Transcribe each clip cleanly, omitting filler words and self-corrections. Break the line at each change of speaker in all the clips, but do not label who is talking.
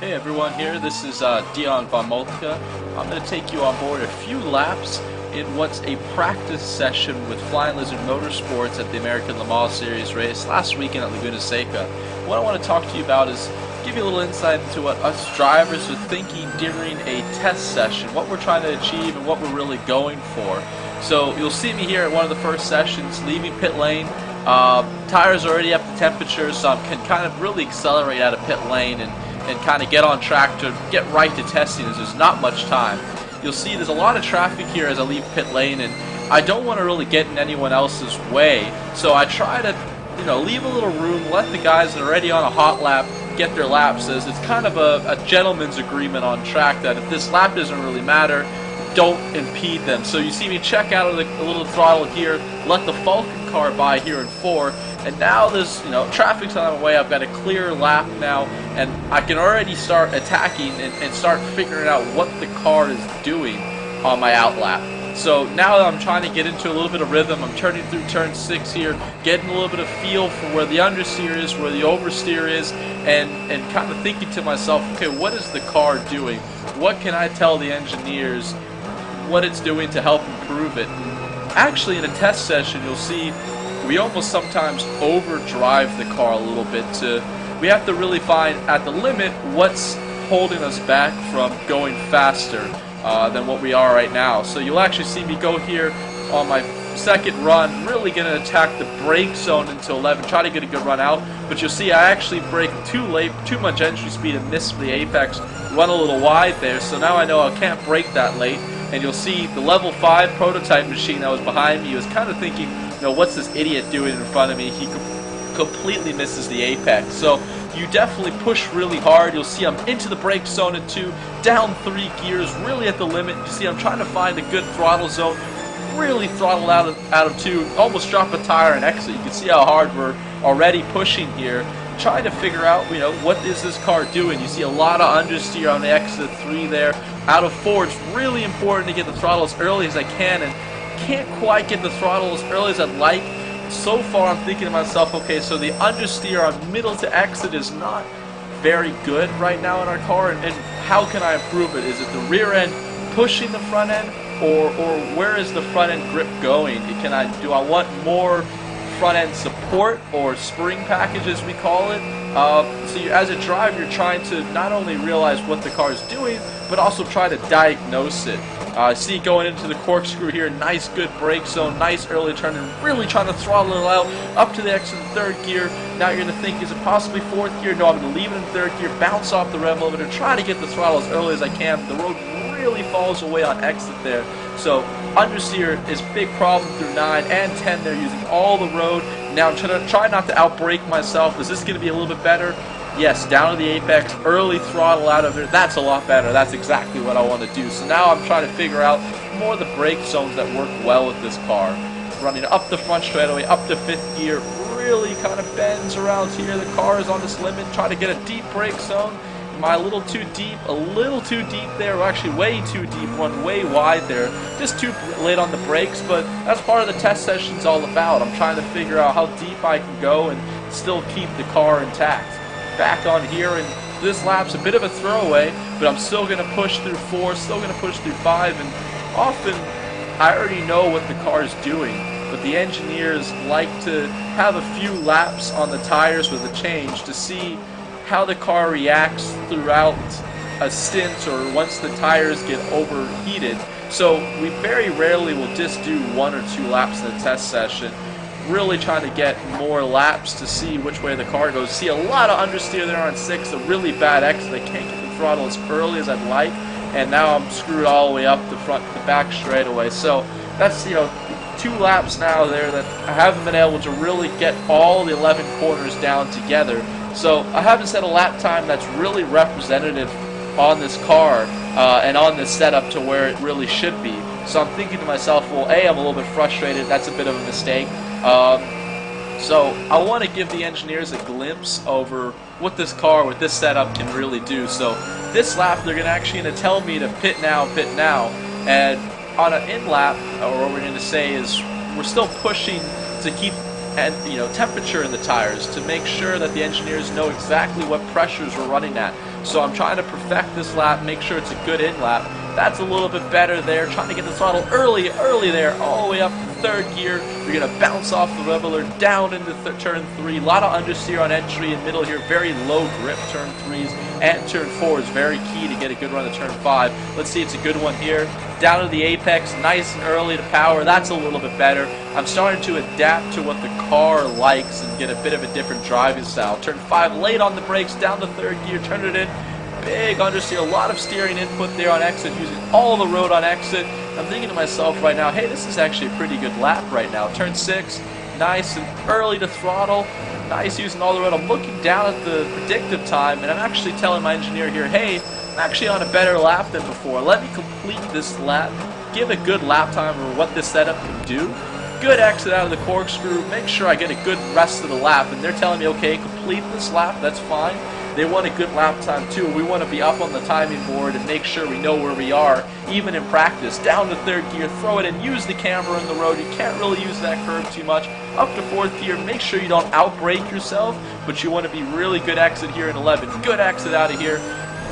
Hey everyone here, this is Dion von Moltke. I'm going to take you on board a few laps in what's a practice session with Flying Lizard Motorsports at the American Le Mans Series race last weekend at Laguna Seca. What I want to talk to you about is give you a little insight into what us drivers are thinking during a test session, what we're trying to achieve and what we're really going for. So you'll see me here at one of the first sessions leaving pit lane. Tires are already up to temperature, so I can kind of really accelerate out of pit lane and kind of get on track to get right to testing as there's not much time. You'll see there's a lot of traffic here as I leave pit lane, and I don't want to really get in anyone else's way, so I try to leave a little room, let the guys that are already on a hot lap get their laps, as it's kind of a gentleman's agreement on track that if this lap doesn't really matter, don't impede them. So you see me check out of the little throttle here, let the Falcon car by here in 4, and now there's traffic's on the way. I've got a clear lap now, and I can already start attacking and start figuring out what the car is doing on my out lap. So now I'm trying to get into a little bit of rhythm. I'm turning through turn 6 here, getting a little bit of feel for where the understeer is, where the oversteer is, and kind of thinking to myself, okay, what is the car doing? What can I tell the engineers what it's doing to help improve it? And actually, in a test session, you'll see we almost sometimes overdrive the car a little bit. We have to really find at the limit what's holding us back from going faster than what we are right now. So you'll actually see me go here on my second run, really going to attack the brake zone into 11, try to get a good run out, but you'll see I actually brake too late, too much entry speed and missed the apex, run a little wide there, so now I know I can't brake that late. And you'll see the level 5 prototype machine that was behind me. He was kind of thinking, what's this idiot doing in front of me? He completely misses the apex. So you definitely push really hard. You'll see I'm into the brake zone at 2, down 3 gears, really at the limit. You see I'm trying to find a good throttle zone, really throttle out of 2, almost drop a tire and exit. You can see how hard we're already pushing here, trying to figure out, what is this car doing? You see a lot of understeer on the exit 3 there. Out of 4, it's really important to get the throttle as early as I can, and can't quite get the throttle as early as I'd like. So far, I'm thinking to myself, okay, so the understeer on middle to exit is not very good right now in our car, and how can I improve it? Is it the rear end pushing the front end, or where is the front end grip going? Do I want more front end support or spring package as we call it? So as a driver, you're trying to not only realize what the car is doing, but also try to diagnose it. See going into the corkscrew here, nice good brake zone, nice early turn, and really trying to throttle it out up to the exit in 3rd gear. Now you're going to think, is it possibly 4th gear? No, I'm going to leave it in 3rd gear, bounce off the rev limiter, try to get the throttle as early as I can. The road really falls away on exit there. So understeer is a big problem through 9 and 10 there, using all the road. Now I'm trying to try not to outbrake myself. Is this going to be a little bit better? Yes, down to the apex, early throttle out of there. That's a lot better. That's exactly what I want to do. So now I'm trying to figure out more of the brake zones that work well with this car. Running up the front straightaway, up to 5th gear, really kind of bends around here. The car is on this limit. Try to get a deep brake zone. Am I a little too deep there? Well, actually way too deep, one way wide there. Just too late on the brakes, but that's part of the test session's all about. I'm trying to figure out how deep I can go and still keep the car intact. Back on here, and this lap's a bit of a throwaway, but I'm still going to push through 4, still going to push through 5, and often I already know what the car is doing, but the engineers like to have a few laps on the tires with a change to see how the car reacts throughout a stint or once the tires get overheated. So we very rarely will just do 1 or 2 laps in a test session, really trying to get more laps to see which way the car goes. See a lot of understeer there on 6, a really bad exit. I can't get the throttle as early as I'd like, and now I'm screwed all the way up the back straightaway. So that's 2 laps now there that I haven't been able to really get all the 11 corners down together. So I haven't set a lap time that's really representative on this car and on this setup to where it really should be. So I'm thinking to myself, well, A, I'm a little bit frustrated. That's a bit of a mistake. So I want to give the engineers a glimpse over what this car with this setup can really do. So this lap, they're actually going to tell me to pit now, and on an in lap, or what we're going to say is we're still pushing to keep and temperature in the tires to make sure that the engineers know exactly what pressures we're running at. So I'm trying to perfect this lap, make sure it's a good in lap. That's a little bit better there. Trying to get the throttle early there, all the way up to third gear. You're going to bounce off the leveler down into turn 3. A lot of understeer on entry and middle here. Very low grip turn 3s, and turn 4 is very key to get a good run to turn 5. Let's see, it's a good one here. Down to the apex, nice and early to power. That's a little bit better. I'm starting to adapt to what the car likes and get a bit of a different driving style. Turn 5, late on the brakes, down to third gear, turn it in. Big understeer, a lot of steering input there on exit, using all the road on exit. I'm thinking to myself right now, hey, this is actually a pretty good lap right now. Turn 6, nice and early to throttle. Nice using all the road. I'm looking down at the predictive time, and I'm actually telling my engineer here, hey, I'm actually on a better lap than before. Let me complete this lap, give a good lap time for what this setup can do. Good exit out of the corkscrew, make sure I get a good rest of the lap, and they're telling me, okay, complete this lap, that's fine. They want a good lap time too. We want to be up on the timing board and make sure we know where we are, even in practice. Down to third gear, throw it in, use the camber in the road. You can't really use that curve too much. Up to fourth gear, make sure you don't outbrake yourself, but you want to be really good exit here in 11. Good exit out of here.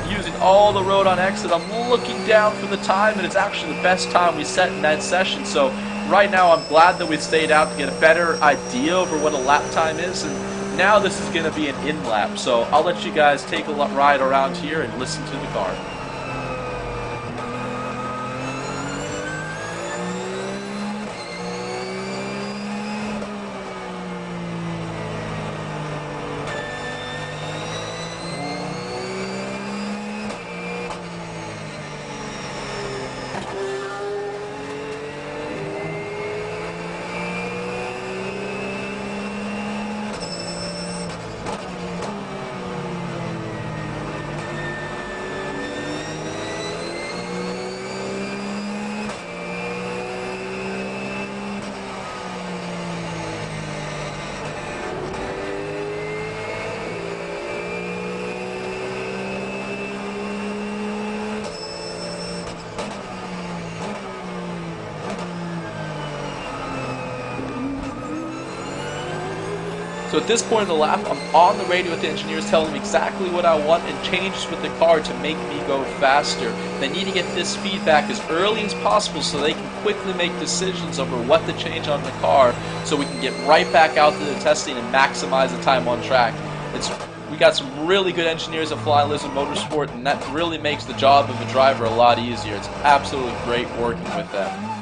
Using all the road on exit. I'm looking down for the time, and it's actually the best time we set in that session. So right now I'm glad that we stayed out to get a better idea over what a lap time is. And now this is going to be an in lap, so I'll let you guys take a ride around here and listen to the car. So at this point in the lap, I'm on the radio with the engineers telling them exactly what I want and changes with the car to make me go faster. They need to get this feedback as early as possible so they can quickly make decisions over what to change on the car so we can get right back out to the testing and maximize the time on track. We got some really good engineers at Flying Lizard Motorsport, and that really makes the job of a driver a lot easier. It's absolutely great working with them.